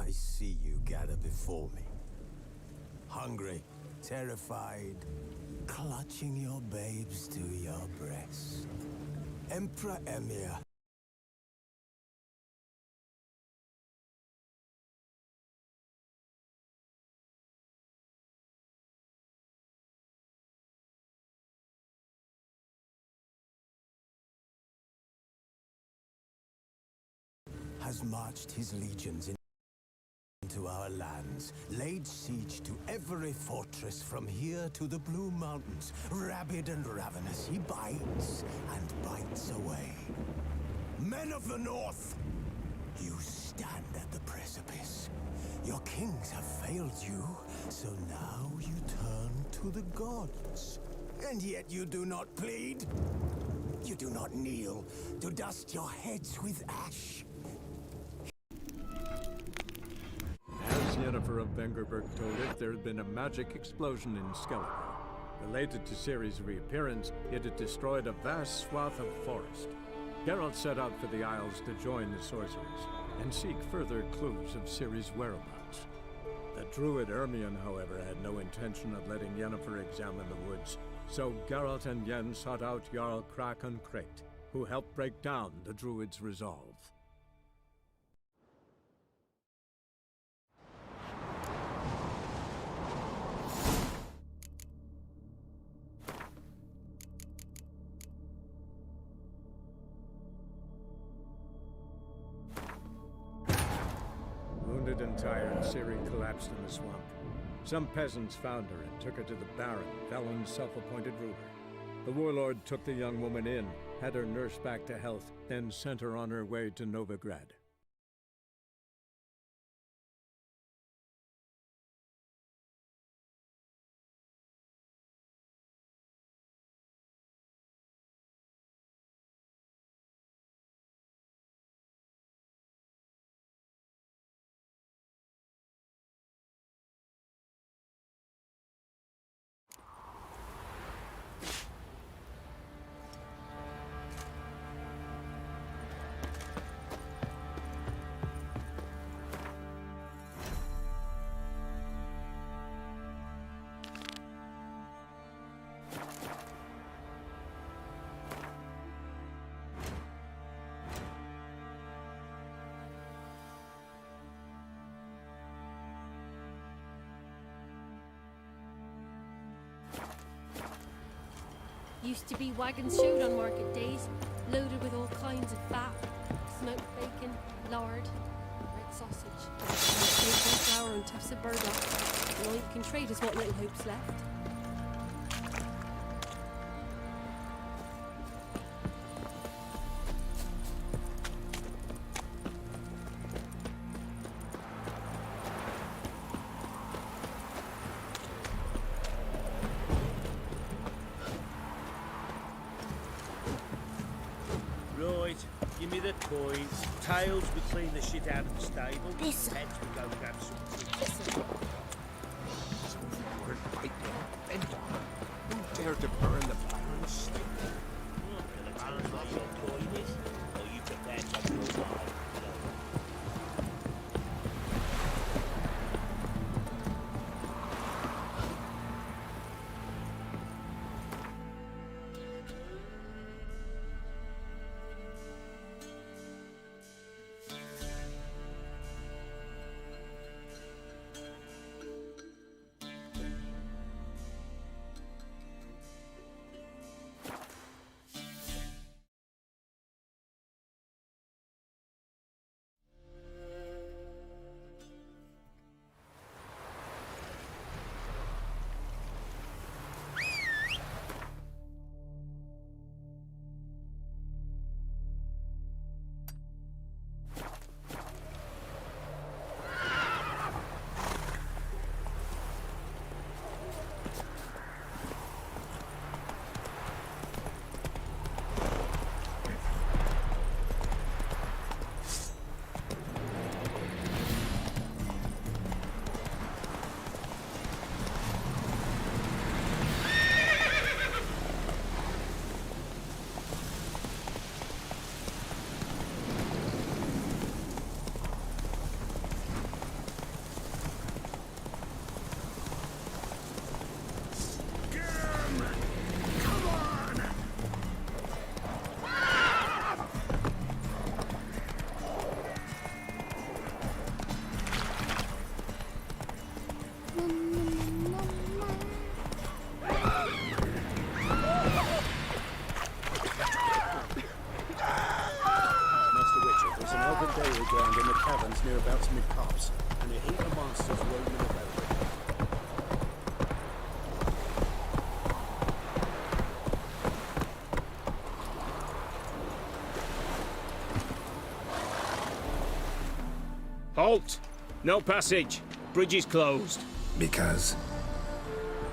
I see you gather before me. Hungry, terrified, clutching your babes to your breast. Emperor Emir has marched his legions into our lands, laid siege to every fortress from here to the Blue Mountains. Rabid and ravenous, he bites and bites away. Men of the North, you stand at the precipice. Your kings have failed you, so now you turn to the gods. And yet you do not plead. You do not kneel to dust your heads with ash. As Yennefer of Vengerberg told it, there had been a magic explosion in Skellige. Related to Ciri's reappearance, it had destroyed a vast swath of forest. Geralt set out for the Isles to join the sorcerers, and seek further clues of Ciri's whereabouts. The druid Ermion, however, had no intention of letting Yennefer examine the woods, so Geralt and Yen sought out Jarl Krakon Krayt, who helped break down the druid's resolve. Wounded and tired, Ciri collapsed in the swamp. Some peasants found her and took her to the Baron, Velen's self-appointed ruler. The warlord took the young woman in, had her nursed back to health, then sent her on her way to Novigrad. Used to be wagons showed on market days, loaded with all kinds of fat, smoked bacon, lard, red sausage, bacon, flour and tufts of burdock. And all you can trade is what little hope's left. Give me the coins. Tails, we clean the shit out of the stable. Heads, we go grab some. Who dared to burn the Baron's stable? The Baron's not your coin is, or you prepare to your life. lands nearabouts amid cops, and a heap of monsters roaming about. Halt! No passage. Bridge is closed. Because?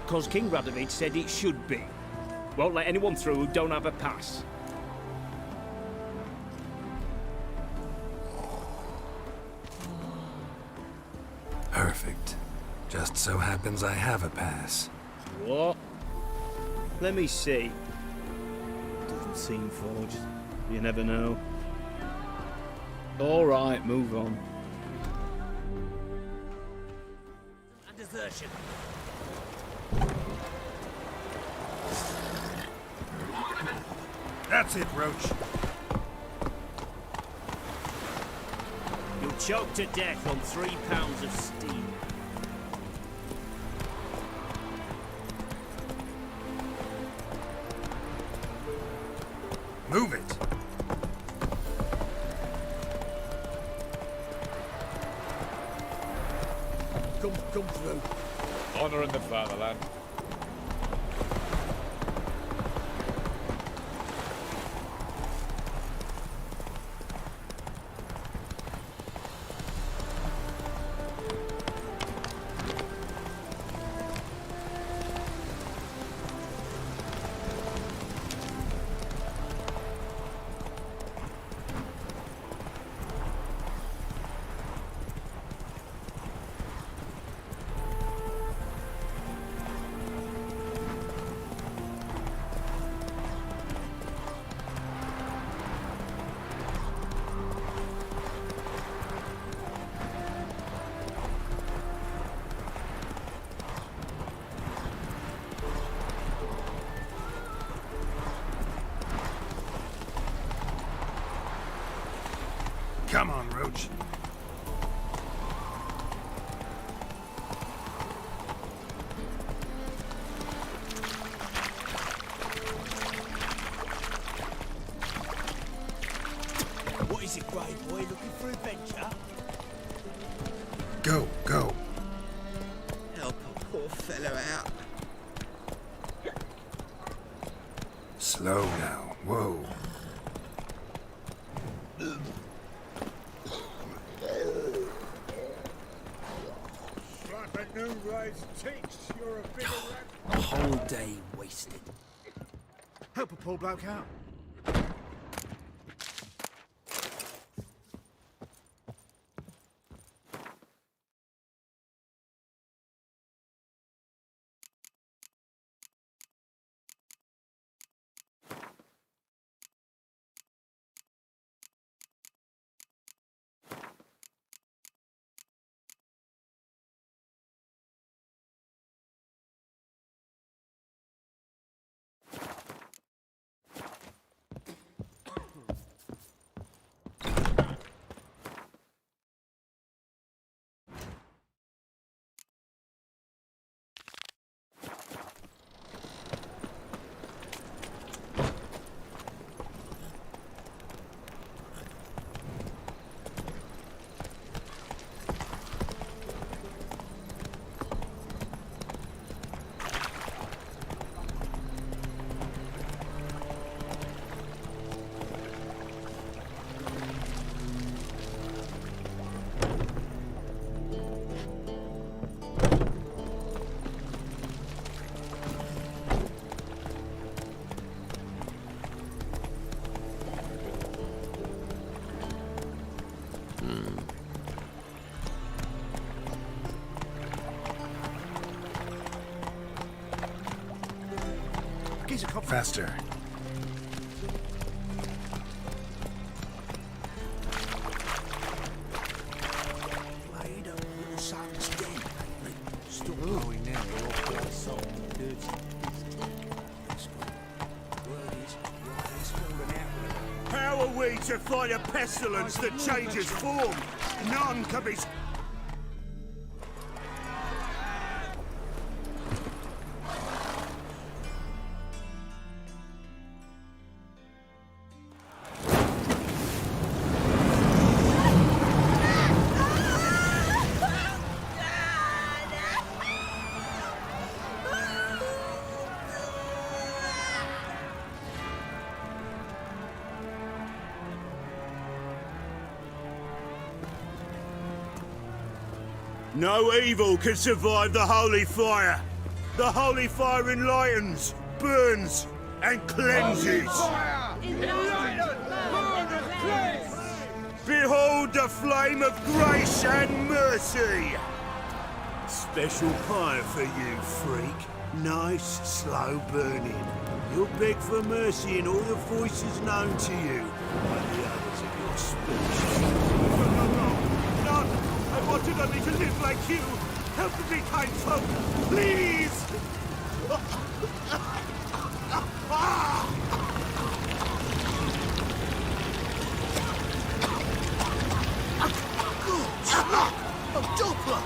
Because King Radovid said it should be. Won't let anyone through who don't have a pass. Perfect. Just so happens I have a pass. What? Let me see. Doesn't seem forged. You never know. All right, move on. And desertion. That's it, Roach. You'll choke to death on 3 pounds of steam. Move it. Come through. Honor in the fatherland. Come on, Roach. What is it, Grey Boy? Looking for adventure? Go, go. Help a poor fellow out. Slow now. Whoa. A whole day wasted. Help a poor bloke out. Faster. Laid up, little son's dead. Stop Going now, you're all soul dirty. Word is, Riley's fallen out with it. How are we to fight a pestilence that changes form? None can be... No evil can survive the holy fire. The holy fire enlightens, burns, and cleanses. Behold the flame of grace and mercy. Special fire for you, freak. Nice, slow burning. You'll beg for mercy in all the voices known to you by the others of your species. No, I wanted only to live like you. Help me, kind folk, please! A Doppler!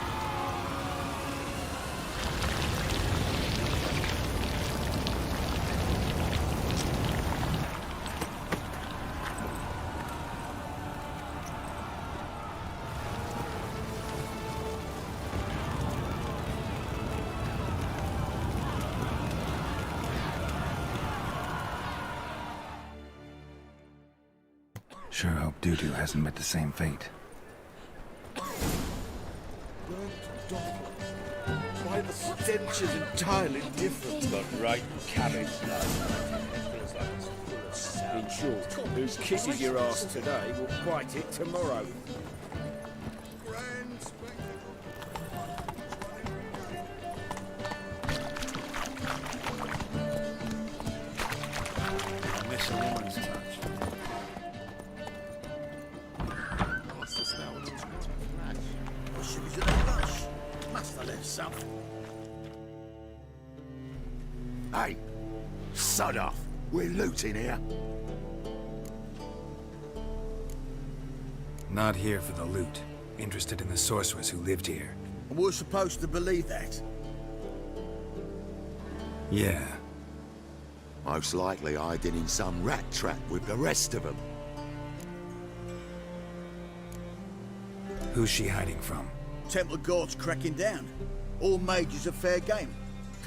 Sure hope Dudu hasn't met the same fate. Why the stench is entirely different. Got right carriage In short, who kisses your ass today will bite it tomorrow. Miss a woman's touch. What's this now with those match? Well, she was in a rush. Must have left some. Hey, sod off. We're looting here. Not here for the loot. Interested in the sorceress who lived here. And we're supposed to believe that. Yeah. Most likely hiding in some rat trap with the rest of them. Who's she hiding from? Temple guards cracking down. All mages are fair game.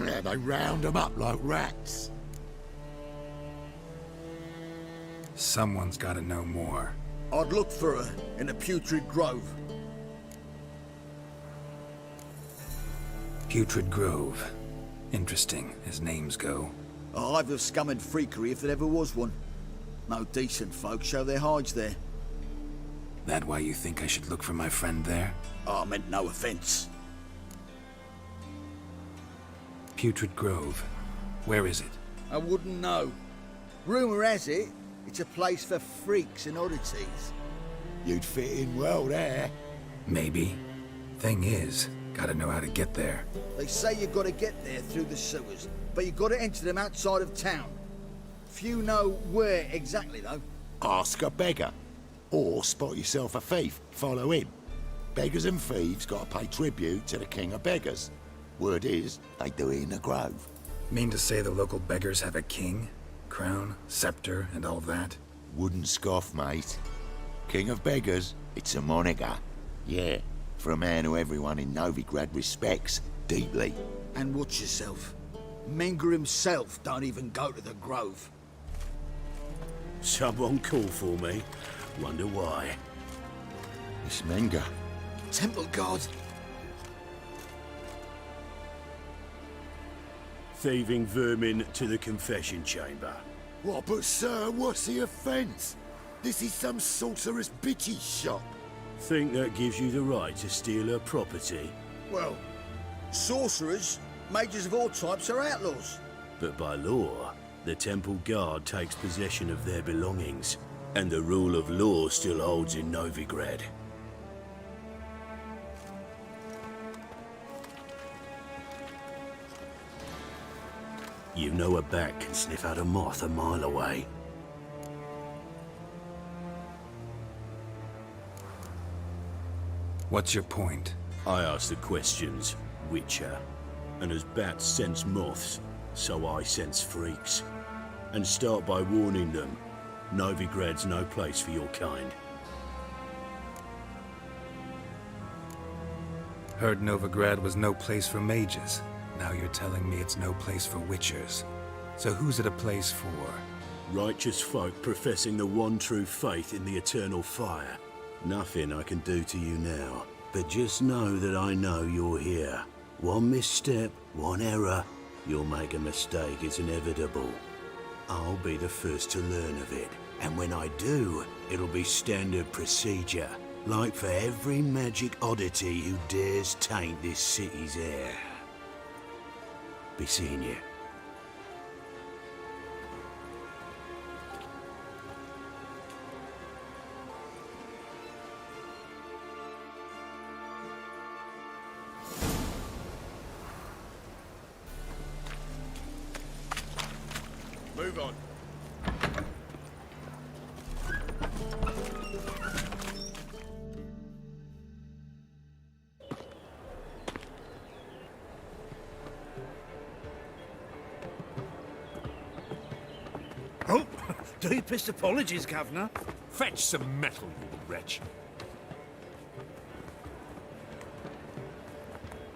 Yeah, they round them up like rats. Someone's gotta know more. I'd look for her in the Putrid Grove. Putrid Grove. Interesting, as names go. A hive of scum and freakery if there ever was one. No decent folk show their hides there. That why you think I should look for my friend there? I meant no offense. Putrid Grove. Where is it? I wouldn't know. Rumour has it, it's a place for freaks and oddities. You'd fit in well there. Maybe. Thing is, gotta know how to get there. They say you gotta get there through the sewers, but you gotta enter them outside of town. Few know where exactly, though. Ask a beggar. Or spot yourself a thief, follow him. Beggars and thieves gotta pay tribute to the king of beggars. Word is, they do it in the grove. Mean to say the local beggars have a king? Crown, scepter, and all that? Wouldn't scoff, mate. King of beggars, it's a moniker. Yeah, for a man who everyone in Novigrad respects deeply. And watch yourself. Menger himself don't even go to the Grove. Someone call for me. Wonder why. It's Menger. Temple guard. Thieving vermin to the confession chamber. What, but sir, what's the offence? This is some sorcerer's bitchy shop. Think that gives you the right to steal her property? Well, sorcerers, mages of all types are outlaws. But by law, the temple guard takes possession of their belongings, and the rule of law still holds in Novigrad. You know a bat can sniff out a moth a mile away. What's your point? I ask the questions, Witcher. And as bats sense moths, so I sense freaks. And start by warning them, Novigrad's no place for your kind. Heard Novigrad was no place for mages. Now you're telling me it's no place for witchers. So who's it a place for? Righteous folk professing the one true faith in the eternal fire. Nothing I can do to you now. But just know that I know you're here. One misstep, one error, you'll make a mistake. It's inevitable. I'll be the first to learn of it. And when I do, it'll be standard procedure. Like for every magic oddity who dares taint this city's air. Be seeing you. Move on. Oh, deepest apologies, Governor. Fetch some metal, you wretch.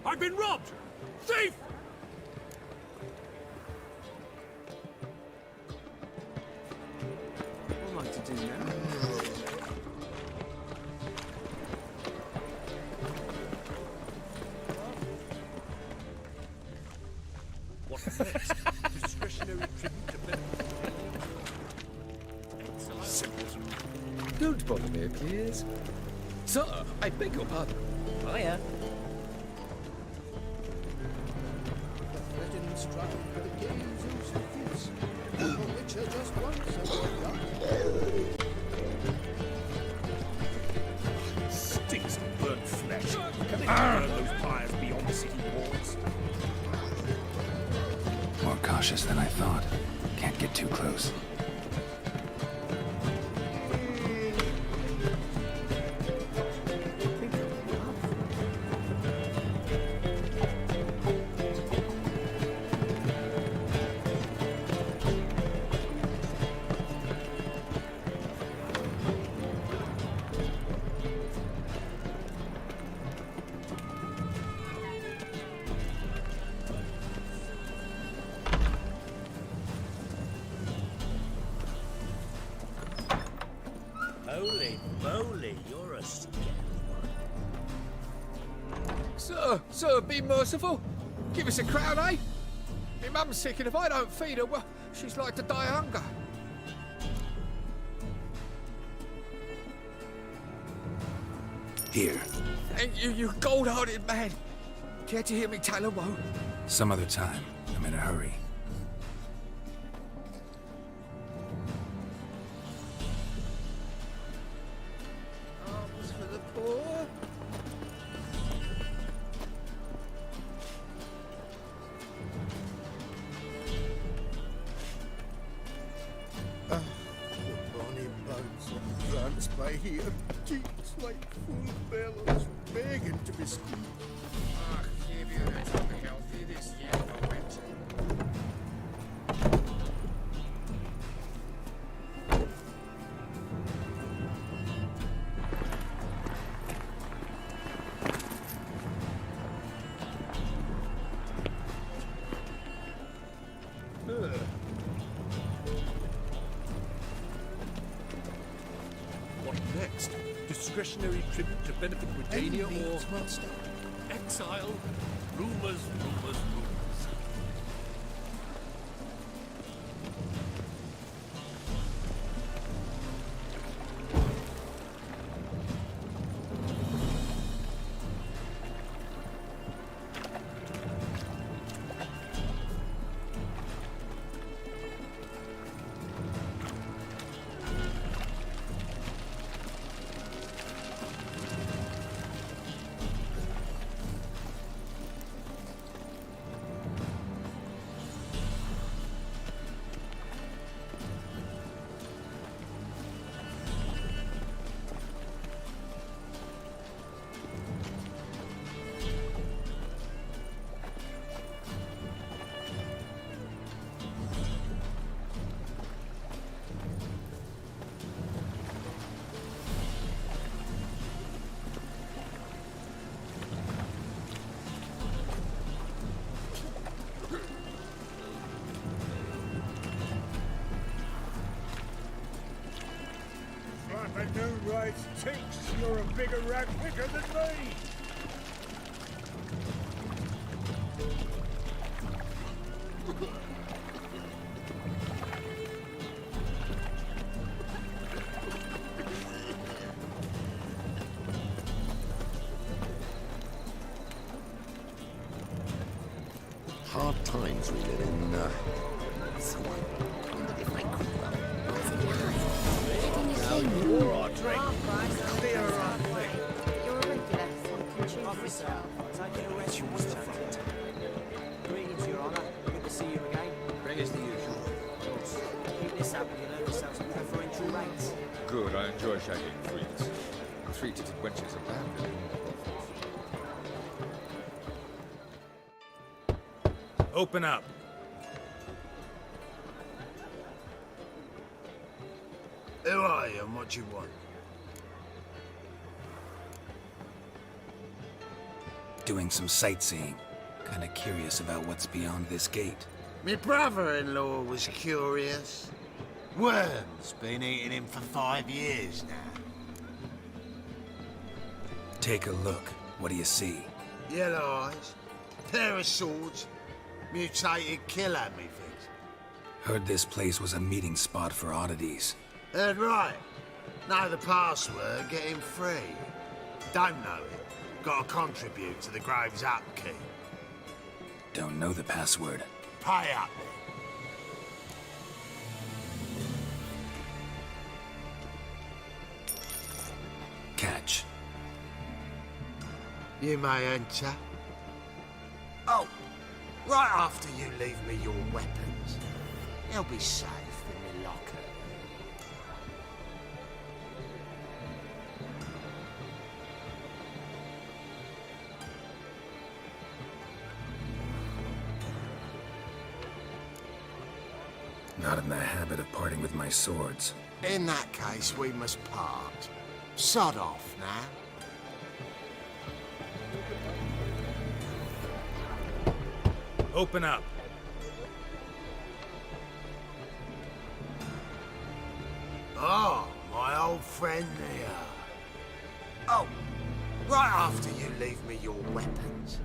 I've been robbed! Thief! What am I to do now? What next? Discretionary tribute to benefit. Simpleton. Don't bother me, please. Sir, I beg your pardon. Hiya. Threatening strike for the games and circuits. Which are just once Stinks of burnt flesh. Can they burn those pyres beyond city walls? More cautious than I thought. Can't get too close. Holy moly, you're a scary one. Sir, be merciful. Give us a crown, eh? My mum's sick, and if I don't feed her, well, she's like to die of hunger. Here. Thank you, you gold-hearted man. Care to hear me tell a woe? Some other time. I'm in a hurry. Alms for the poor. bonny bones of France by here, cheeks like full bellows, begging to be squeezed. Ah, give you that unhealthy this year for winter. What next? Discretionary tribute to benefit Britannia or exile? Rumors, rumors, rumors. My new rights thinks you're a bigger rat picker than me. Hard times we live in. Someone wondered if I could. Pour our drink. Clear our way. You're a regular, so you can choose yourself. Greetings, Your Honour. Good to see you again. Bring us the usual. Keep this up and you'll earn yourself some preferential rates. Good, I enjoy shagging freaks. Three-titted wenches abound. Open up. Who are you and what you want? Doing some sightseeing. Kinda curious about what's beyond this gate. My brother-in-law was curious. Worm's been eating him for 5 years now. Take a look. What do you see? Yellow eyes, pair of swords, mutated killer, methinks. Heard this place was a meeting spot for oddities. Heard right. Know the password, get him free. Don't know it. Gotta contribute to the Grave's upkeep. Don't know the password. Pay up then. Catch. You may enter. Oh, right after you leave me your weapons. They'll be safe in my locker. Not in the habit of parting with my swords. In that case, we must part. Sod off now. Open up. Oh, my old friend there. Oh, right after you leave me your weapons.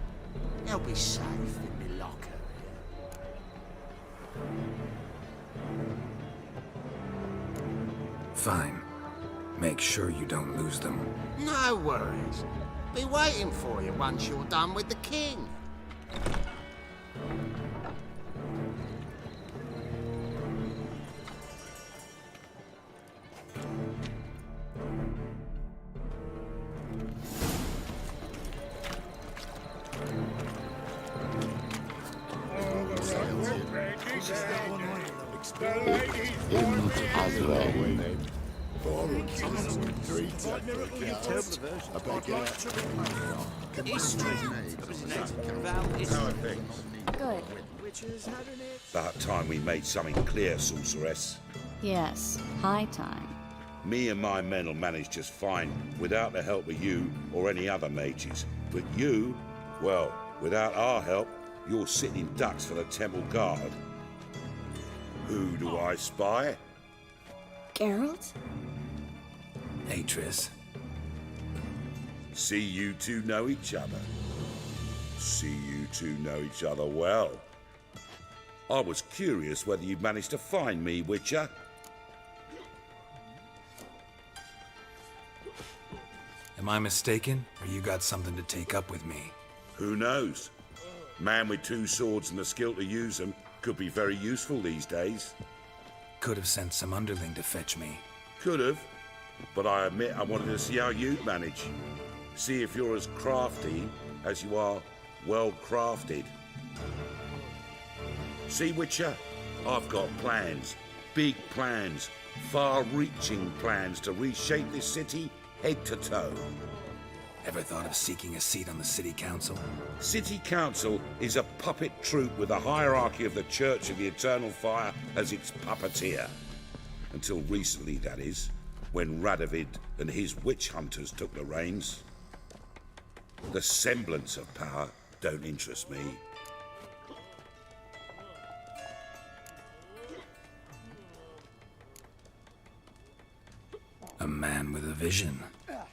They'll be safe in my locker Fine. Make sure you don't lose them. here. No worries. Be waiting for you once you're done with the king. Good. About time we made something clear, sorceress. Yes, high time. Me and my men will manage just fine without the help of you or any other mages. But you, well, without our help, you're sitting ducks for the temple guard. Who do I spy? Geralt? Hey, Triss. See you two know each other. See you two know each other well. I was curious whether you'd managed to find me, Witcher. Am I mistaken, or you got something to take up with me? Who knows? Man with two swords and the skill to use them could be very useful these days. Could have sent some underling to fetch me. Could have, but I admit I wanted to see how you'd manage. See if you're as crafty as you are well crafted. See, Witcher, I've got plans. Big plans. Far-reaching plans to reshape this city head to toe. Ever thought of seeking a seat on the city council? City council is a puppet troupe with the hierarchy of the Church of the Eternal Fire as its puppeteer. Until recently, that is, when Radovid and his witch hunters took the reins. The semblance of power don't interest me. A man with a vision.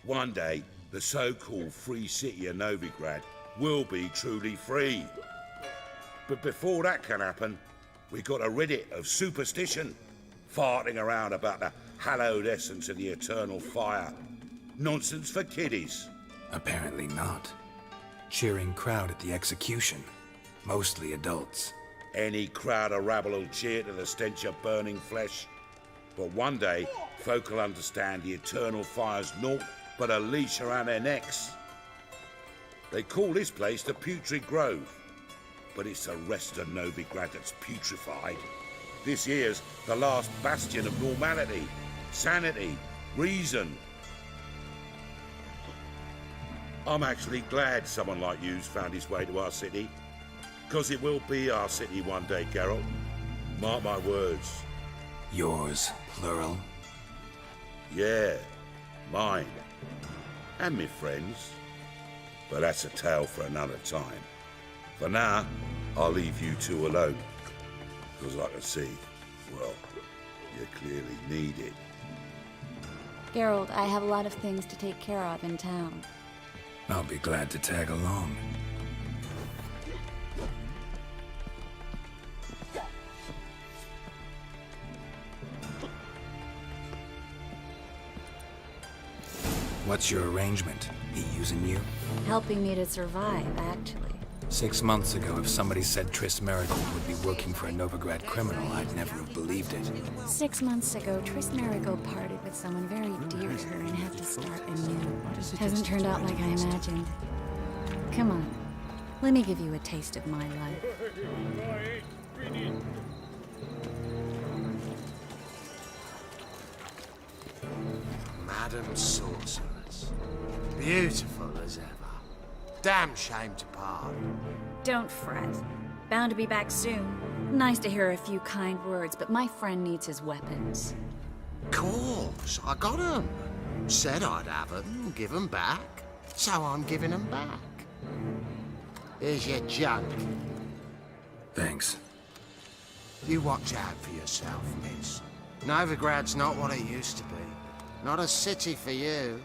One day, the so-called free city of Novigrad will be truly free. But before that can happen, we got to rid it of superstition, farting around about the hallowed essence of the eternal fire. Nonsense for kiddies. Apparently not. Cheering crowd at the execution. Mostly adults. Any crowd of rabble will cheer to the stench of burning flesh. But one day, folk will understand the eternal fire's naught but a leash around their necks. They call this place the Putrid Grove, but it's the rest of Novigrad that's putrefied. This here's the last bastion of normality, sanity, reason. I'm actually glad someone like you's found his way to our city, because it will be our city one day, Geralt. Mark my words. Yours, plural? Yeah, mine. And me friends. But that's a tale for another time. For now, I'll leave you two alone. Because I can see, well, you clearly need it. Geralt, I have a lot of things to take care of in town. I'll be glad to tag along. What's your arrangement? He using you? Helping me to survive, actually. 6 months ago, if somebody said Triss Merigold would be working for a Novigrad criminal, I'd never have believed it. 6 months ago, Triss Merigold parted with someone very dear to her and had to start anew. Hasn't turned out like I imagined. Come on, let me give you a taste of my life. Madam Sorceress. Beautiful as ever. Damn shame to part. Don't fret. Bound to be back soon. Nice to hear a few kind words, but my friend needs his weapons. Course, I got 'em. Said I'd have 'em and give 'em back. So I'm giving 'em back. Here's your junk. Thanks. You watch out for yourself, miss. Novigrad's not what it used to be. Not a city for you.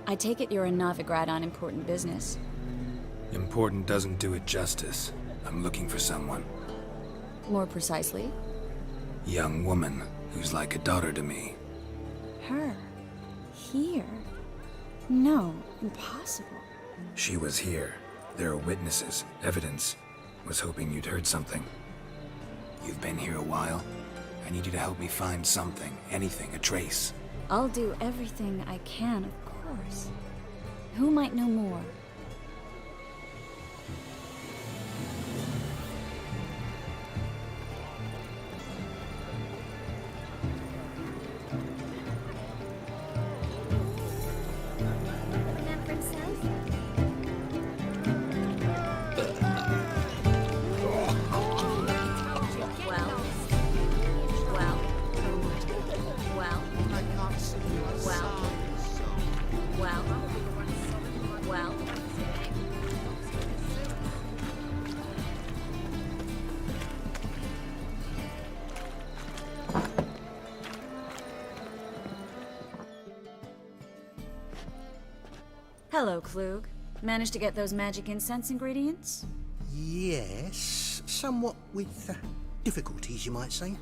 I take it you're in Novigrad on important business. Important doesn't do it justice. I'm looking for someone. More precisely? Young woman who's like a daughter to me. Her? Here? No, impossible. She was here. There are witnesses, evidence. Was hoping you'd heard something. You've been here a while. I need you to help me find something, anything, a trace. I'll do everything I can, of course. Who might know more? Hello, Klug. Managed to get those magic incense ingredients? Yes, somewhat with difficulties, you might say.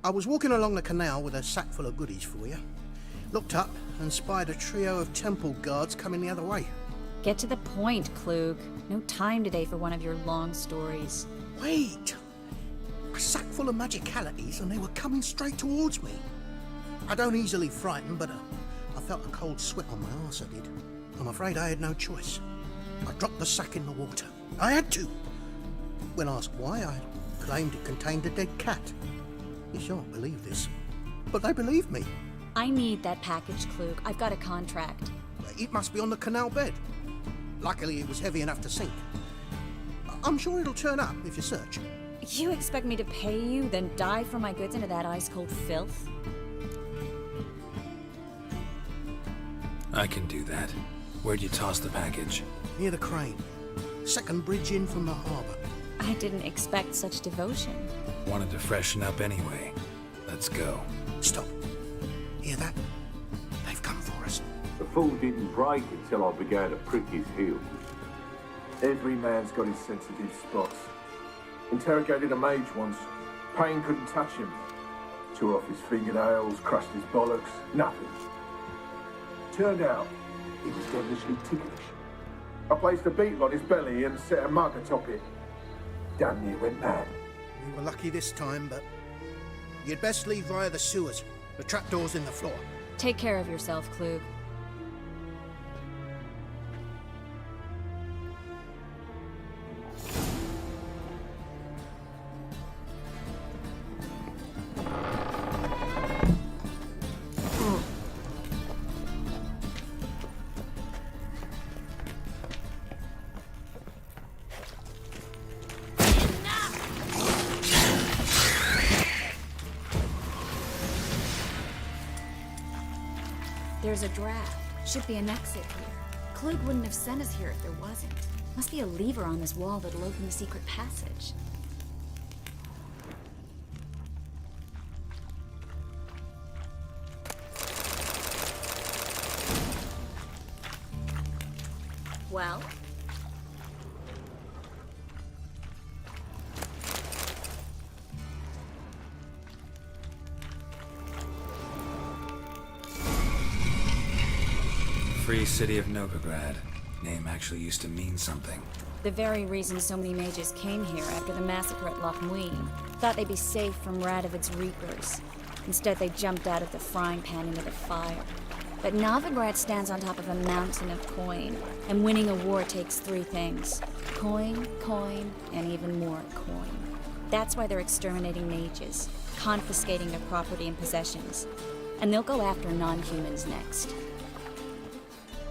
I was walking along the canal with a sack full of goodies for you. Looked up and spied a trio of temple guards coming the other way. Get to the point, Klug. No time today for one of your long stories. Wait! A sack full of magicalities and they were coming straight towards me. I don't easily frighten, but I felt a cold sweat on my arse, I did. I'm afraid I had no choice. I dropped the sack in the water. I had to. When asked why, I claimed it contained a dead cat. You shan't believe this, but they believed me. I need that package, Klug. I've got a contract. It must be on the canal bed. Luckily, it was heavy enough to sink. I'm sure it'll turn up if you search. You expect me to pay you, then dive for my goods into that ice-cold filth? I can do that. Where'd you toss the package? Near the crane. Second bridge in from the harbour. I didn't expect such devotion. Wanted to freshen up anyway. Let's go. Stop. Hear that? They've come for us. The fool didn't break until I began to prick his heels. Every man's got his sensitive spots. Interrogated a mage once. Pain couldn't touch him. Tore off his fingernails, crushed his bollocks, nothing. Turned out, he was devilishly ticklish. I placed a beetle on his belly and set a mug atop it. Damn near went mad. We were lucky this time, but you'd best leave via the sewers. The trapdoor's in the floor. Take care of yourself, Klug. There's a draft. Should be an exit here. Klug wouldn't have sent us here if there wasn't. Must be a lever on this wall that'll open the secret passage. Well? Free City of Novigrad. Name actually used to mean something. The very reason so many mages came here after the massacre at Loch Muin. Thought they'd be safe from Radovid's reapers. Instead, they jumped out of the frying pan into the fire. But Novigrad stands on top of a mountain of coin, and winning a war takes three things. Coin, coin, and even more coin. That's why they're exterminating mages, confiscating their property and possessions. And they'll go after non-humans next.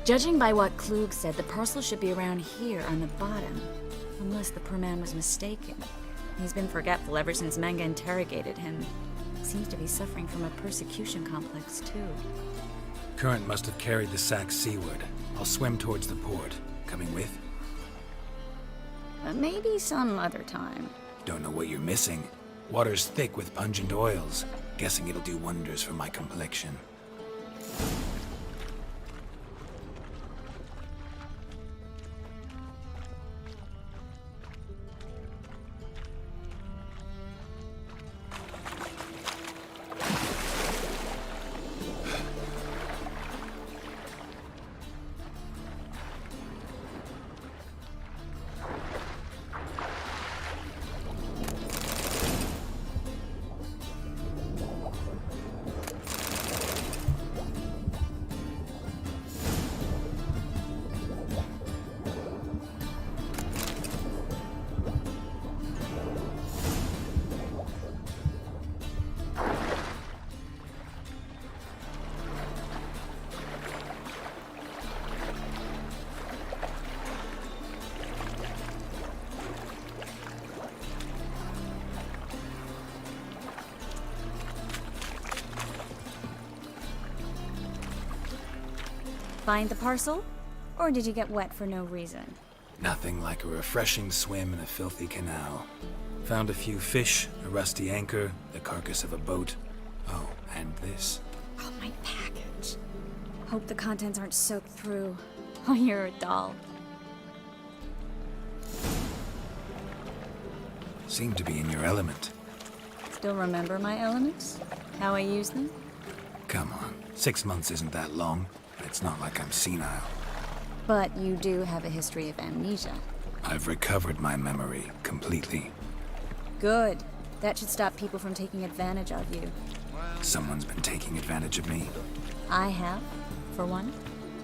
Judging by what Klug said, the parcel should be around here on the bottom. Unless the poor man was mistaken. He's been forgetful ever since Manga interrogated him. Seems to be suffering from a persecution complex, too. Current must have carried the sack seaward. I'll swim towards the port. Coming with? Maybe some other time. Don't know what you're missing. Water's thick with pungent oils. Guessing it'll do wonders for my complexion. Find the parcel? Or did you get wet for no reason? Nothing like a refreshing swim in a filthy canal. Found a few fish, a rusty anchor, the carcass of a boat. Oh, and this. Oh, my package. Hope the contents aren't soaked through. Oh, you're a doll. Seem to be in your element. Still remember my elements? How I use them? Come on, 6 months isn't that long. It's not like I'm senile. But you do have a history of amnesia. I've recovered my memory completely. Good. That should stop people from taking advantage of you. Someone's been taking advantage of me. I have, for one.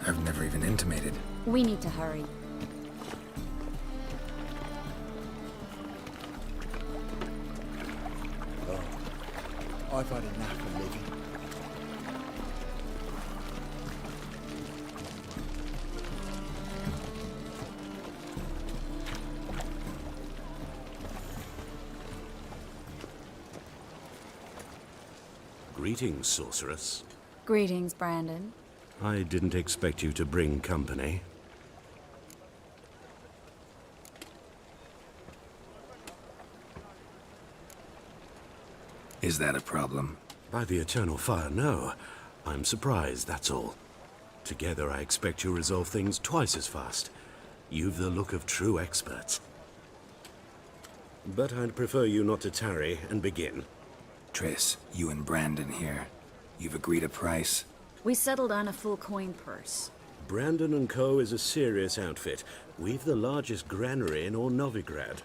I've never even intimated. We need to hurry. Oh, I've had enough of living. Greetings, sorceress. Greetings, Brandon. I didn't expect you to bring company. Is that a problem? By the eternal fire, no. I'm surprised, that's all. Together, I expect you resolve things twice as fast. You've the look of true experts. But I'd prefer you not to tarry and begin. Triss, you and Brandon here. You've agreed a price? We settled on a full coin purse. Brandon and Co. is a serious outfit. We've the largest granary in all Novigrad.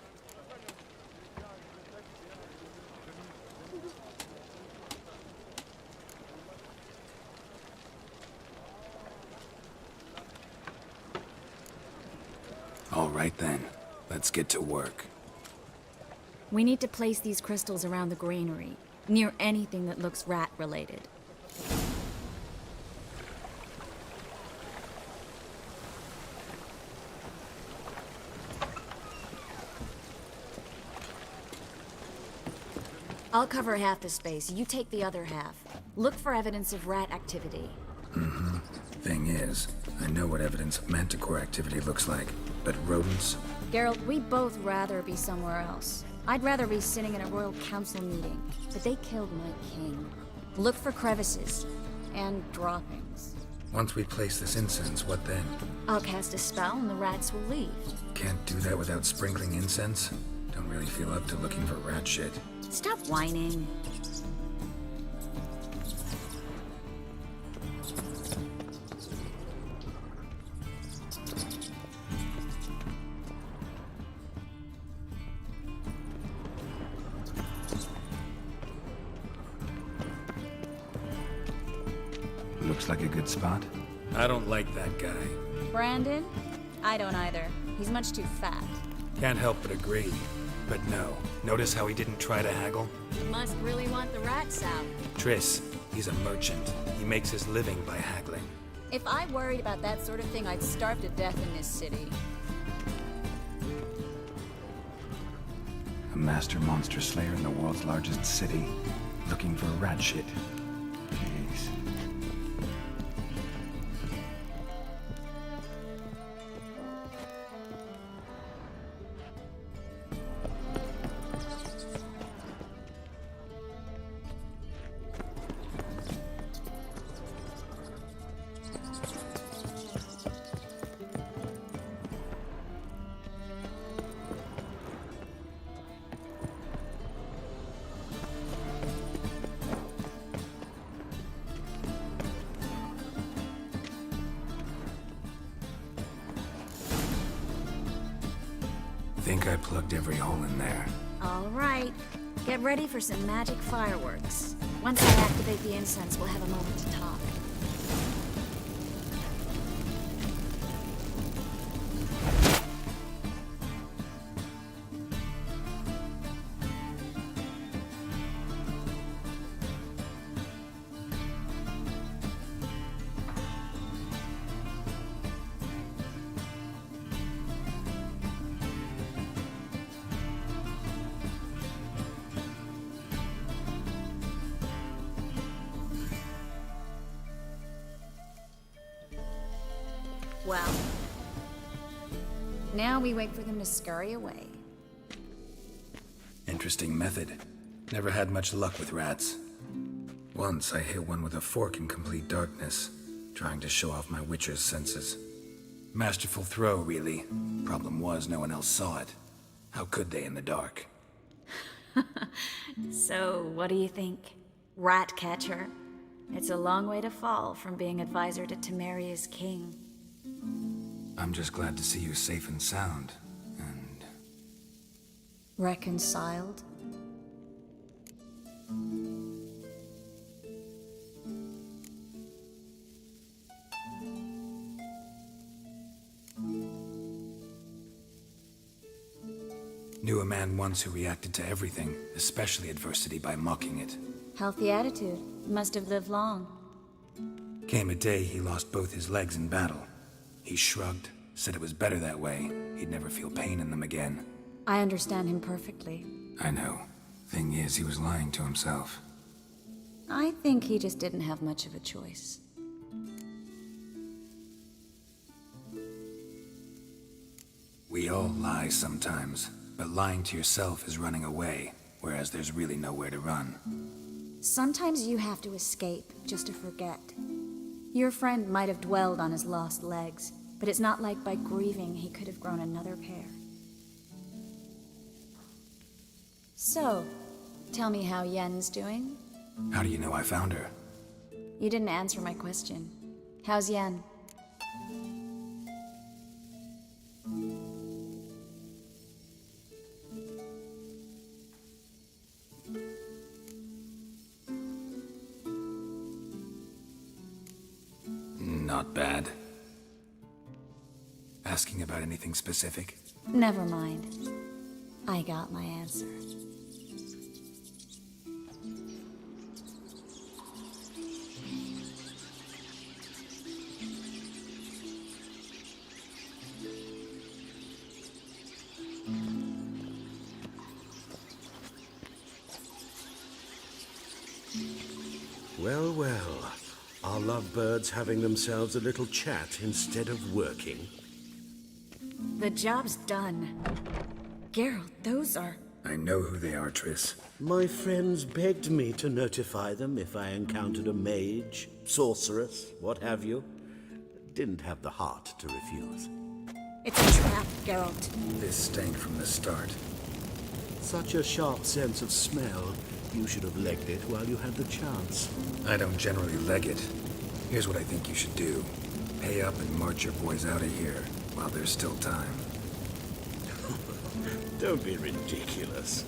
All right then, let's get to work. We need to place these crystals around the granary, near anything that looks rat-related. I'll cover half the space, you take the other half. Look for evidence of rat activity. Mm-hmm. Thing is, I know what evidence of manticore activity looks like, but rodents? Geralt, we'd both rather be somewhere else. I'd rather be sitting in a royal council meeting, but they killed my king. Look for crevices and droppings. Once we place this incense, what then? I'll cast a spell and the rats will leave. Can't do that without sprinkling incense? Don't really feel up to looking for rat shit. Stop whining. Looks like a good spot. I don't like that guy. Brandon? I don't either. He's much too fat. Can't help but agree. But no. Notice how he didn't try to haggle? Must really want the rats out. Triss, he's a merchant. He makes his living by haggling. If I worried about that sort of thing, I'd starve to death in this city. A master monster slayer in the world's largest city. Looking for rat shit. Jeez. Think I plugged every hole in there. All right. Get ready for some magic fireworks. Once I activate the incense, we'll have a moment to talk. Well, now we wait for them to scurry away. Interesting method. Never had much luck with rats. Once I hit one with a fork in complete darkness, trying to show off my witcher's senses. Masterful throw, really. Problem was, no one else saw it. How could they in the dark? So, what do you think? Rat catcher? It's a long way to fall from being advisor to Temeria's king. I'm just glad to see you safe and sound, and... Reconciled? Knew a man once who reacted to everything, especially adversity, by mocking it. Healthy attitude. Must have lived long. Came a day he lost both his legs in battle. He shrugged, said it was better that way. He'd never feel pain in them again. I understand him perfectly. I know. Thing is, he was lying to himself. I think he just didn't have much of a choice. We all lie sometimes, but lying to yourself is running away, whereas there's really nowhere to run. Sometimes you have to escape just to forget. Your friend might have dwelled on his lost legs, but it's not like by grieving he could have grown another pair. So, tell me how Yen's doing? How do you know I found her? You didn't answer my question. How's Yen? Not bad. Asking about anything specific? Never mind. I got my answer. Well, well. Are lovebirds having themselves a little chat instead of working? The job's done. Geralt, those are... I know who they are, Triss. My friends begged me to notify them if I encountered a mage, sorceress, what have you. Didn't have the heart to refuse. It's a trap, Geralt. This stank from the start. Such a sharp sense of smell. You should have legged it while you had the chance. I don't generally leg it. Here's what I think you should do. Pay up and march your boys out of here while there's still time. Don't be ridiculous.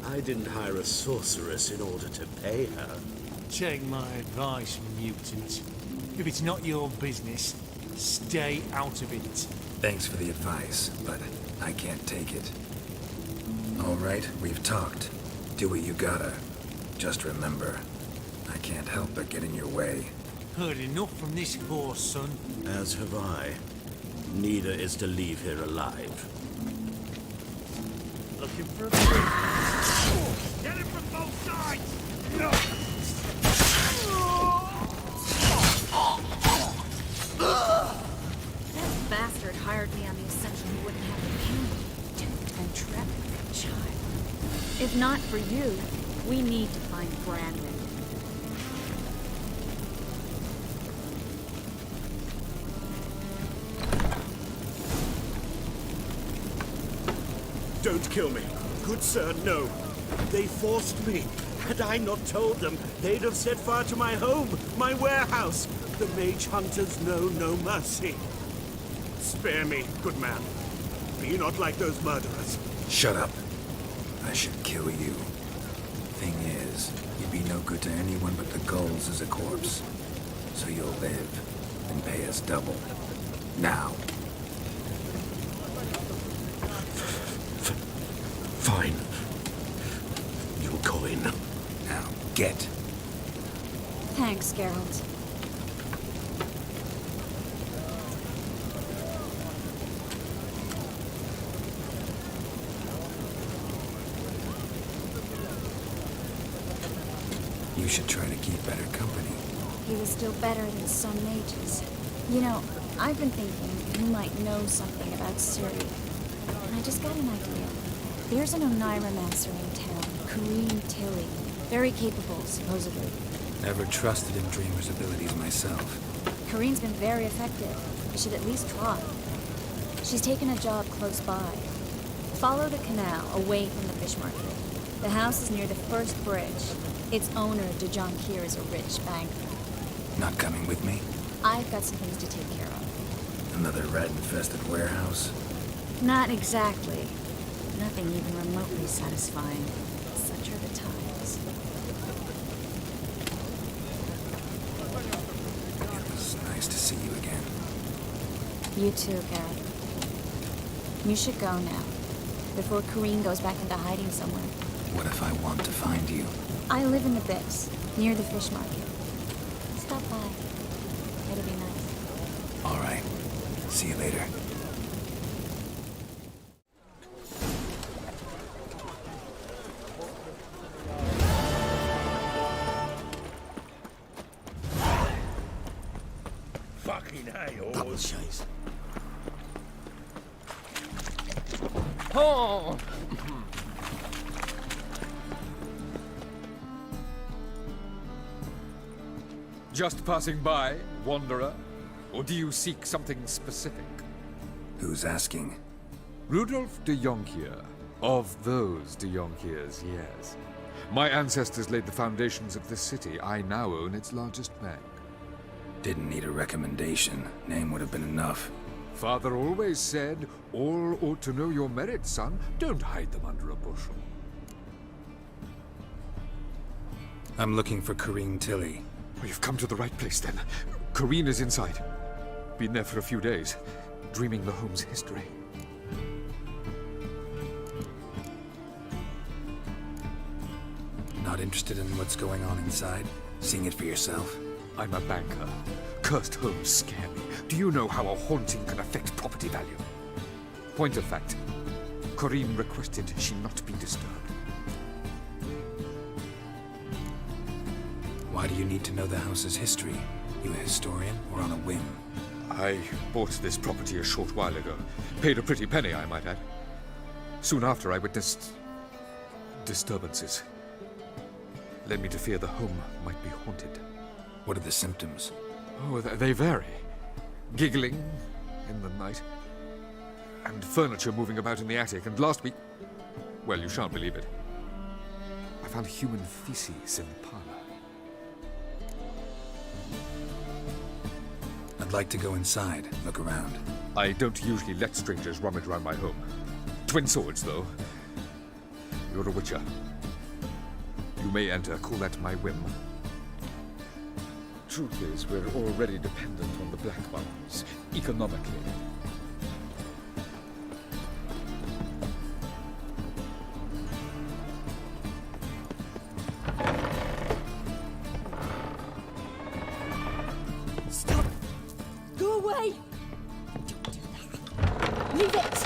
I didn't hire a sorceress in order to pay her. Take my advice, mutant. If it's not your business, stay out of it. Thanks for the advice, but I can't take it. All right, we've talked. Do what you gotta. Just remember, I can't help but get in your way. Heard enough from this horse, son. As have I. Neither is to leave here alive. Looking for a fight? Get him from both sides! No! That bastard hired me on the assumption he wouldn't have the pain, duped and trapped like a child. If not for you, we need to find Brandon. Don't kill me. Good sir, no. They forced me. Had I not told them, they'd have set fire to my home, my warehouse. The mage hunters know no mercy. Spare me, good man. Be not like those murderers. Shut up. I should kill you. Thing is, you'd be no good to anyone but the gulls as a corpse. So you'll live and pay us double. Now. Fine. Your coin. Now, get. Thanks, Geralt. You should try to keep better company. He was still better than some mages. You know, I've been thinking you might know something about Ciri. And I just got an idea. There's an Oneiromancer in town, Kareem Tilly. Very capable, supposedly. Never trusted in Dreamer's abilities myself. Kareem's been very effective. You should at least try. She's taken a job close by. Follow the canal away from the fish market. The house is near the first bridge. Its owner, Dejonkir, is a rich banker. Not coming with me? I've got some things to take care of. Another rat-infested warehouse? Not exactly. Nothing even remotely satisfying. Such are the times. It was nice to see you again. You too, Garrett. You should go now, before Kareem goes back into hiding somewhere. What if I want to find you? I live in the Bix, near the fish market. Stop by. It'll be nice. All right. See you later. Fucking hell. Double chase. Oh! Just passing by, wanderer? Or do you seek something specific? Who's asking? Rudolf de Jonkier. Of those de Jonkiers, yes. My ancestors laid the foundations of this city. I now own its largest bank. Didn't need a recommendation. Name would have been enough. Father always said, all ought to know your merits, son. Don't hide them under a bushel. I'm looking for Corrine Tilly. Well, you've come to the right place, then. Corrine is inside. Been there for a few days, dreaming the home's history. Not interested in what's going on inside? Seeing it for yourself? I'm a banker. Cursed homes scare me. Do you know how a haunting can affect property value? Point of fact, Corrine requested she not be disturbed. Why do you need to know the house's history? You a historian or on a whim? I bought this property a short while ago. Paid a pretty penny, I might add. Soon after, I witnessed disturbances. Led me to fear the home might be haunted. What are the symptoms? Oh, they vary. Giggling in the night. And furniture moving about in the attic. And last week... well, you shan't believe it. I found human feces in the parlor. I'd like to go inside, look around. I don't usually let strangers rummage around my home. Twin swords, though. You're a witcher. You may enter, call that my whim. Truth is, we're already dependent on the Black Ones, economically. Stop! Go away! Don't do that. Leave it!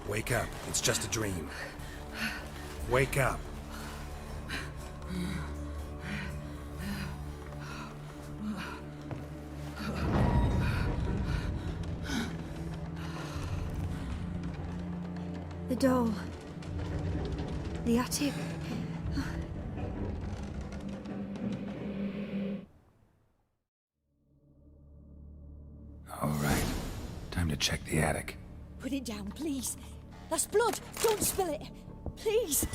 Wake up. It's just a dream. Wake up. The doll. The attic. All right. Time to check the attic. Put it down, please. That's blood. Don't spill it. Please.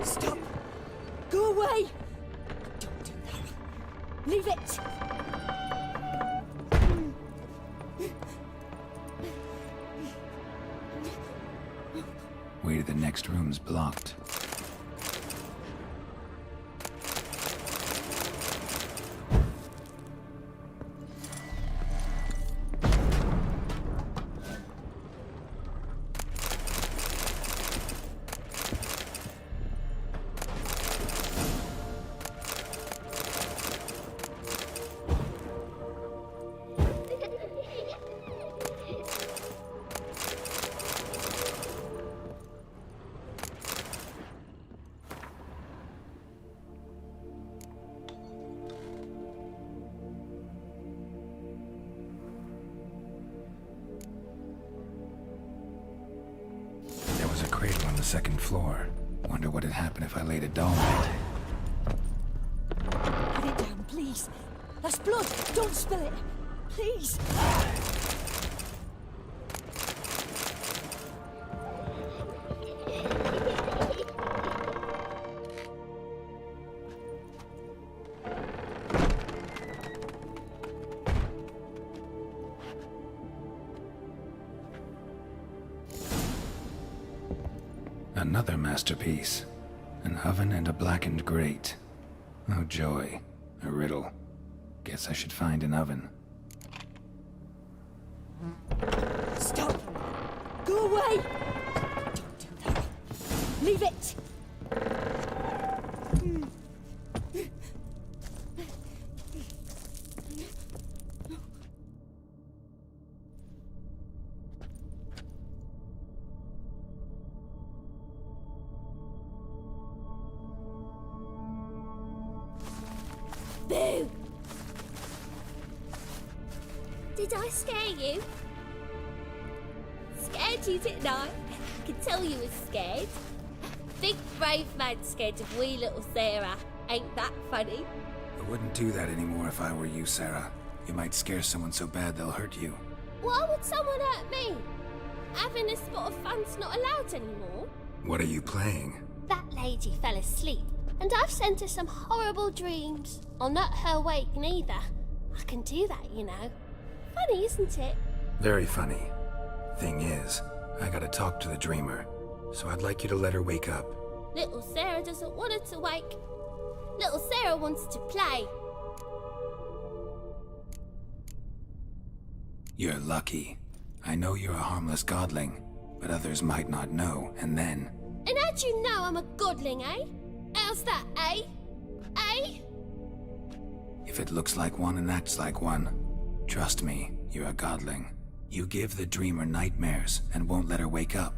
Stop. Go away. Don't do that. Leave it. Way to the next room's blocked. Cradle on the second floor. Wonder what had happened if I laid a doll in it. Put it down, please. That's blood. Don't spill it. Please. Another masterpiece. An oven and a blackened grate. Oh joy. A riddle. Guess I should find an oven. Stop! Go away! Don't do that. Leave it! Boo! Did I scare you? Scared you, didn't I? I could tell you were scared. Big brave man scared of wee little Sarah. Ain't that funny? I wouldn't do that anymore if I were you, Sarah. You might scare someone so bad they'll hurt you. Why would someone hurt me? Having a spot of fun's not allowed anymore. What are you playing? That lady fell asleep, and I've sent her some horrible dreams. I'll not her wake neither. I can do that, you know. Funny, isn't it? Very funny. Thing is, I gotta talk to the dreamer, so I'd like you to let her wake up. Little Sarah doesn't want her to wake. Little Sarah wants to play. You're lucky. I know you're a harmless godling, but others might not know, and then... And how'd you know I'm a godling, eh? How's that, eh? Eh? If it looks like one and acts like one, trust me, you're a godling. You give the dreamer nightmares and won't let her wake up.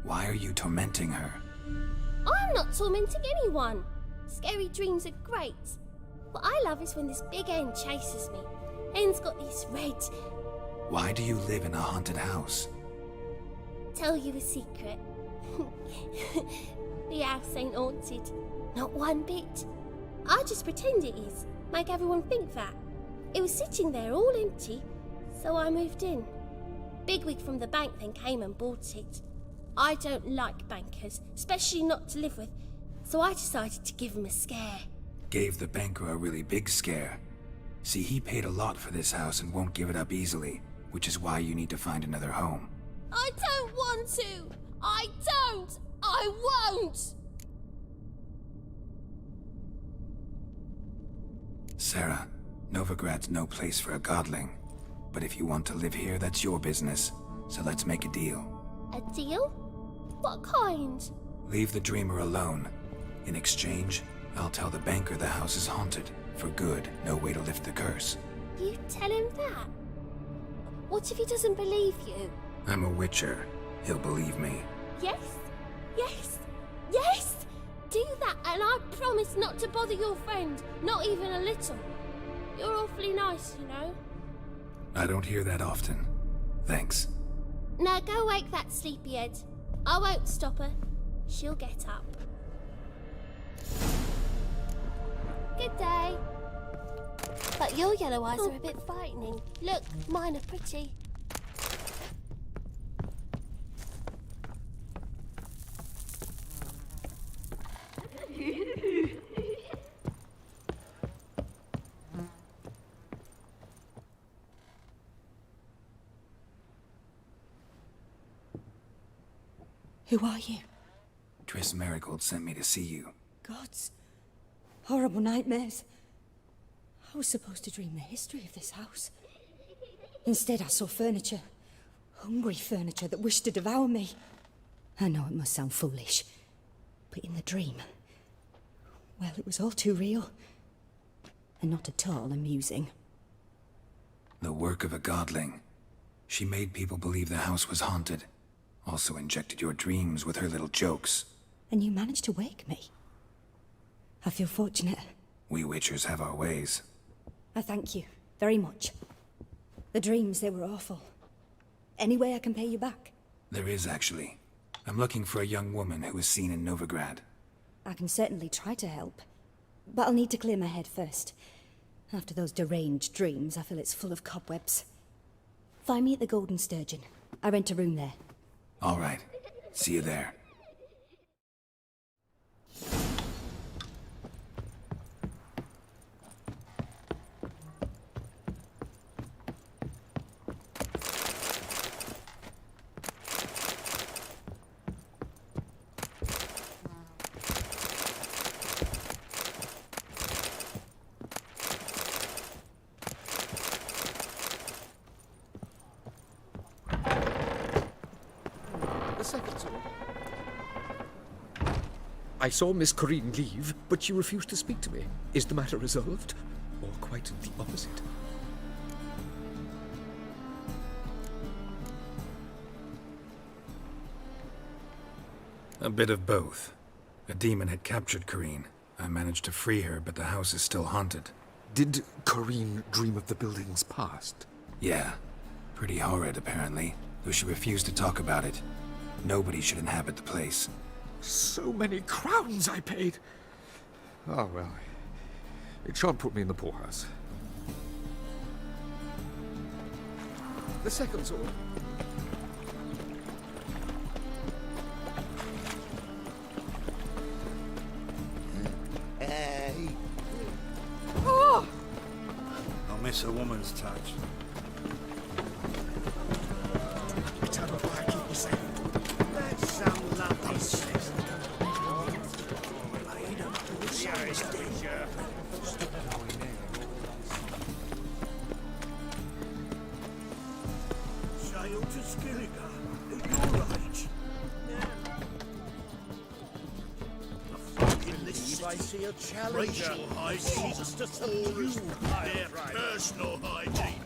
Why are you tormenting her? I'm not tormenting anyone. Scary dreams are great. What I love is when this big hen chases me. Hen's got these red... Why do you live in a haunted house? Tell you a secret. The house ain't haunted. Not one bit. I just pretend it is. Make everyone think that. It was sitting there all empty, so I moved in. Bigwig from the bank then came and bought it. I don't like bankers, especially not to live with, so I decided to give him a scare. Gave the banker a really big scare. See, he paid a lot for this house and won't give it up easily, which is why you need to find another home. I don't want to! I don't! I won't! Sarah, Novigrad's no place for a godling. But if you want to live here, that's your business. So let's make a deal. A deal? What kind? Leave the dreamer alone. In exchange, I'll tell the banker the house is haunted. For good, no way to lift the curse. You tell him that? What if he doesn't believe you? I'm a witcher. He'll believe me. Yes? Yes? Yes! Do that, and I promise not to bother your friend. Not even a little. You're awfully nice, you know. I don't hear that often. Thanks. Now go wake that sleepyhead. I won't stop her. She'll get up. Good day. But your yellow eyes are a bit frightening. Look, mine are pretty. Who are you? Triss Marigold sent me to see you. Gods. Horrible nightmares. I was supposed to dream the history of this house. Instead, I saw furniture. Hungry furniture that wished to devour me. I know it must sound foolish, but in the dream, well, it was all too real. And not at all amusing. The work of a godling. She made people believe the house was haunted. Also injected your dreams with her little jokes. And you managed to wake me. I feel fortunate. We witchers have our ways. I thank you very much. The dreams, they were awful. Any way I can pay you back? There is, actually. I'm looking for a young woman who was seen in Novigrad. I can certainly try to help. But I'll need to clear my head first. After those deranged dreams, I feel it's full of cobwebs. Find me at the Golden Sturgeon. I rent a room there. All right. See you there. I saw Miss Corinne leave, but she refused to speak to me. Is the matter resolved? Or quite the opposite? A bit of both. A demon had captured Corinne. I managed to free her, but the house is still haunted. Did Corinne dream of the building's past? Yeah. Pretty horrid, apparently, though she refused to talk about it. Nobody should inhabit the place. So many crowns I paid! Oh, well. It shan't put me in the poorhouse. The second sword. Hey. Oh! I'll miss a woman's touch. Tell her why I keep you safe. That's some lovely sex. Sail to Skilliga at your age. I see a challenger. Racial hygiene. Their personal hygiene.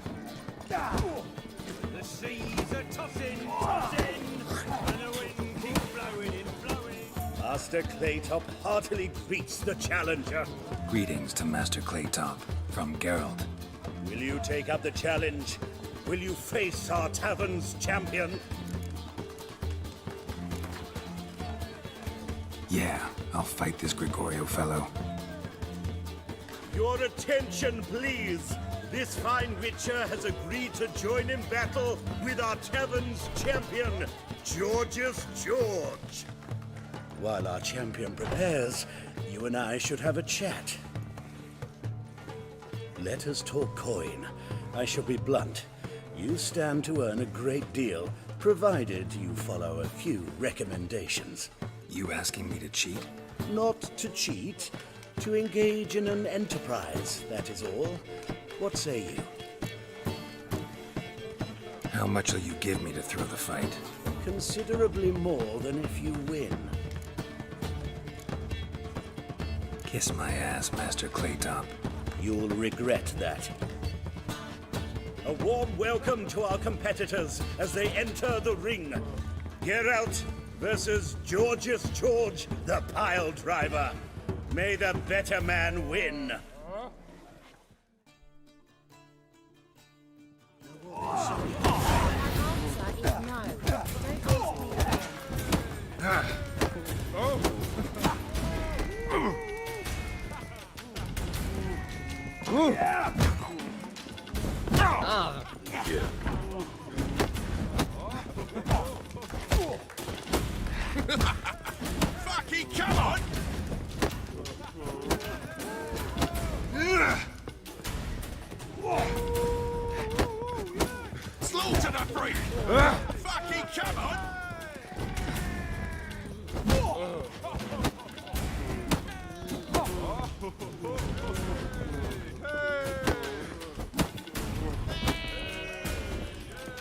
The seas are tossing, and the wind keeps blowing. Master Claytop heartily greets the challenger. Greetings to Master Claytop, from Geralt. Will you take up the challenge? Will you face our tavern's champion? Yeah, I'll fight this Gregorio fellow. Your attention, please. This fine witcher has agreed to join in battle with our tavern's champion, Georgius George. While our champion prepares, you and I should have a chat. Let us talk coin. I shall be blunt. You stand to earn a great deal, provided you follow a few recommendations. You asking me to cheat? Not to cheat, to engage in an enterprise, that is all. What say you? How much will you give me to throw the fight? Considerably more than if you win. Kiss my ass, Master Claytop. You'll regret that. A warm welcome to our competitors as they enter the ring. Geralt versus Georgius George, the pile driver. May the better man win. Fucking come on! Slaughter the freak! Fucking come on!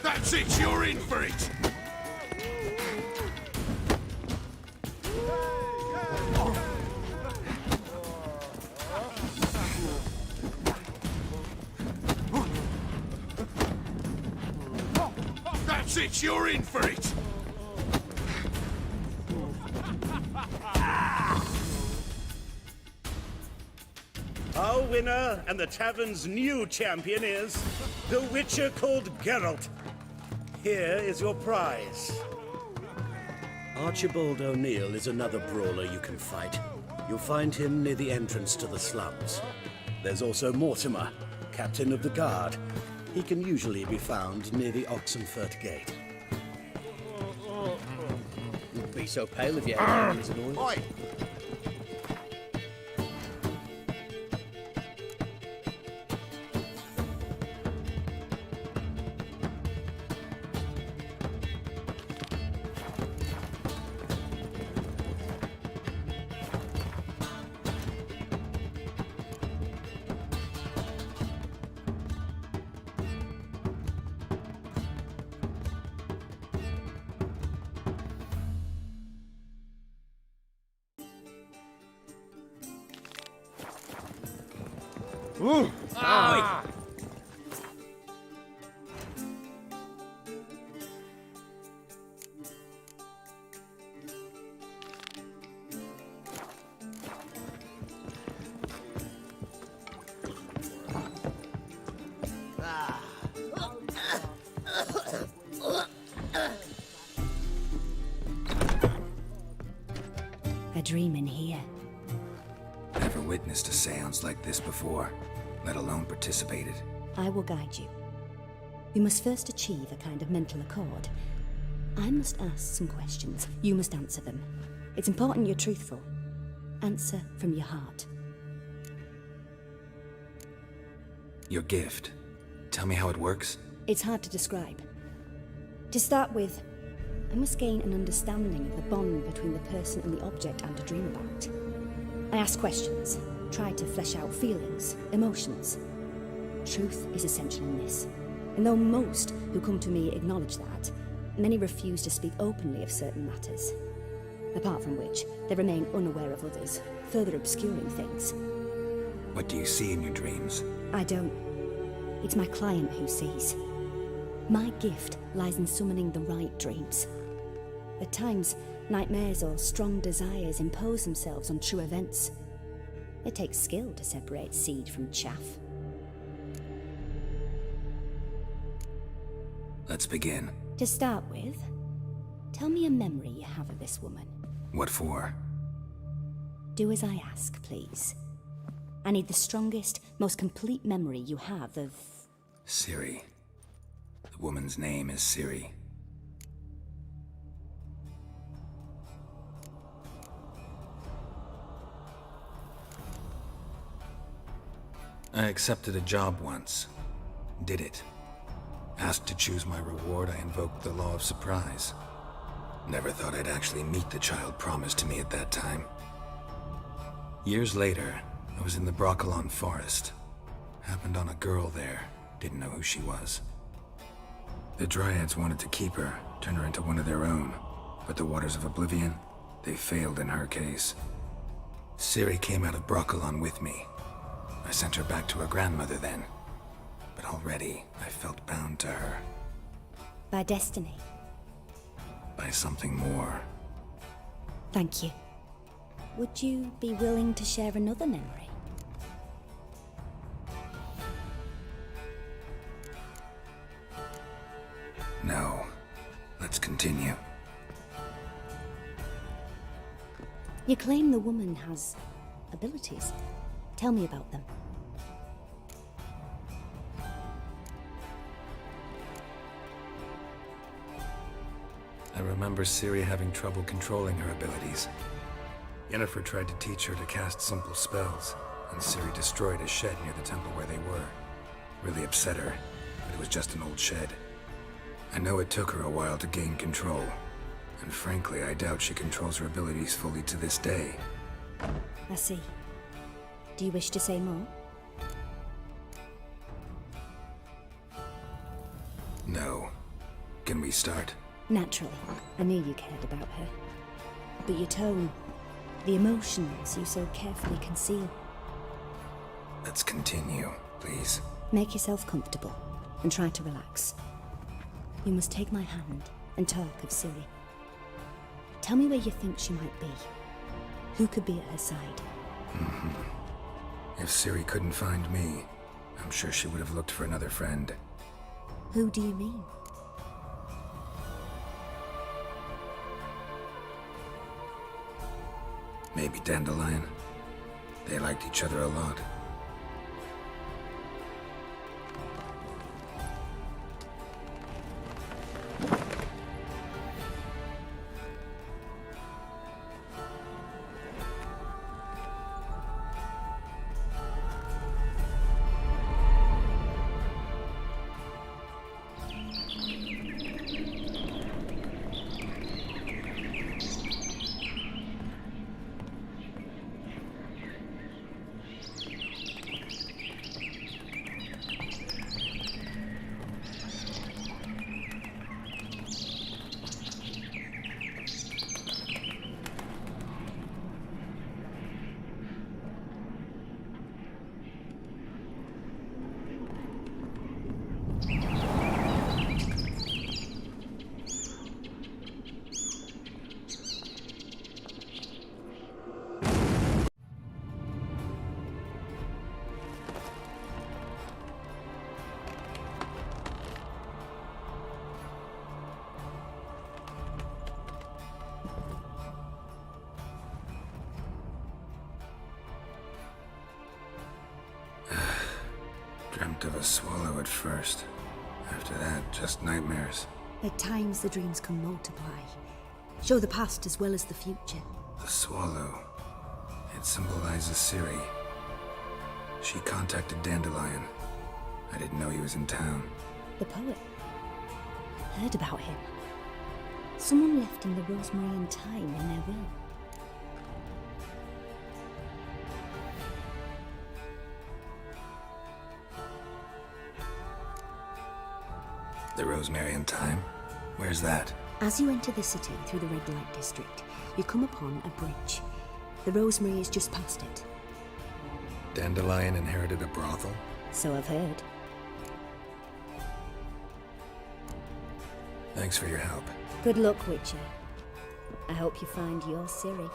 That's it, you're in for it! That's it, you're in for it! Our winner and the tavern's new champion is the witcher called Geralt. Here is your prize. Archibald O'Neill is another brawler you can fight. You'll find him near the entrance to the slums. There's also Mortimer, captain of the guard. He can usually be found near the Oxenfurt Gate. Wouldn't be so pale if you had hands and all. Oi! A dream in here. Never witnessed a seance like this before, let alone participated. I will guide you. We must first achieve a kind of mental accord. I must ask some questions. You must answer them. It's important you're truthful. Answer from your heart. Your gift. Tell me how it works. It's hard to describe. To start with, I must gain an understanding of the bond between the person and the object I'm to dream about. I ask questions, try to flesh out feelings, emotions. Truth is essential in this. And though most who come to me acknowledge that, many refuse to speak openly of certain matters. Apart from which, they remain unaware of others, further obscuring things. What do you see in your dreams? I don't. It's my client who sees. My gift lies in summoning the right dreams. At times, nightmares or strong desires impose themselves on true events. It takes skill to separate seed from chaff. Let's begin. To start with, tell me a memory you have of this woman. What for? Do as I ask, please. I need the strongest, most complete memory you have of... Ciri. The woman's name is Ciri. I accepted a job once. Did it. Asked to choose my reward, I invoked the law of surprise. Never thought I'd actually meet the child promised to me at that time. Years later, I was in the Broccolon forest. Happened on a girl there. Didn't know who she was. The Dryads wanted to keep her, turn her into one of their own. But the Waters of Oblivion, they failed in her case. Ciri came out of Broccolon with me. I sent her back to her grandmother then. But already, I felt bound to her. By destiny. By something more. Thank you. Would you be willing to share another memory? No. Let's continue. You claim the woman has abilities. Tell me about them. I remember Ciri having trouble controlling her abilities. Yennefer tried to teach her to cast simple spells, and Ciri destroyed a shed near the temple where they were. Really upset her, but it was just an old shed. I know it took her a while to gain control, and frankly, I doubt she controls her abilities fully to this day. I see. Do you wish to say more? No. Can we start? Naturally. I knew you cared about her. But your tone, the emotions you so carefully conceal. Let's continue, please. Make yourself comfortable and try to relax. You must take my hand and talk of Ciri. Tell me where you think she might be. Who could be at her side? If Ciri couldn't find me, I'm sure she would have looked for another friend. Who do you mean? Maybe Dandelion. They liked each other a lot. Dreamt of a swallow at first. After that, just nightmares. At times, the dreams can multiply. Show the past as well as the future. The swallow. It symbolizes Ciri. She contacted Dandelion. I didn't know he was in town. The poet. Heard about him. Someone left him the rosemary and thyme in their will. The rosemary and thyme? Where's that? As you enter the city through the red light district, you come upon a bridge. The rosemary is just past it. Dandelion inherited a brothel? So I've heard. Thanks for your help. Good luck, Witcher. I hope you find your Ciri.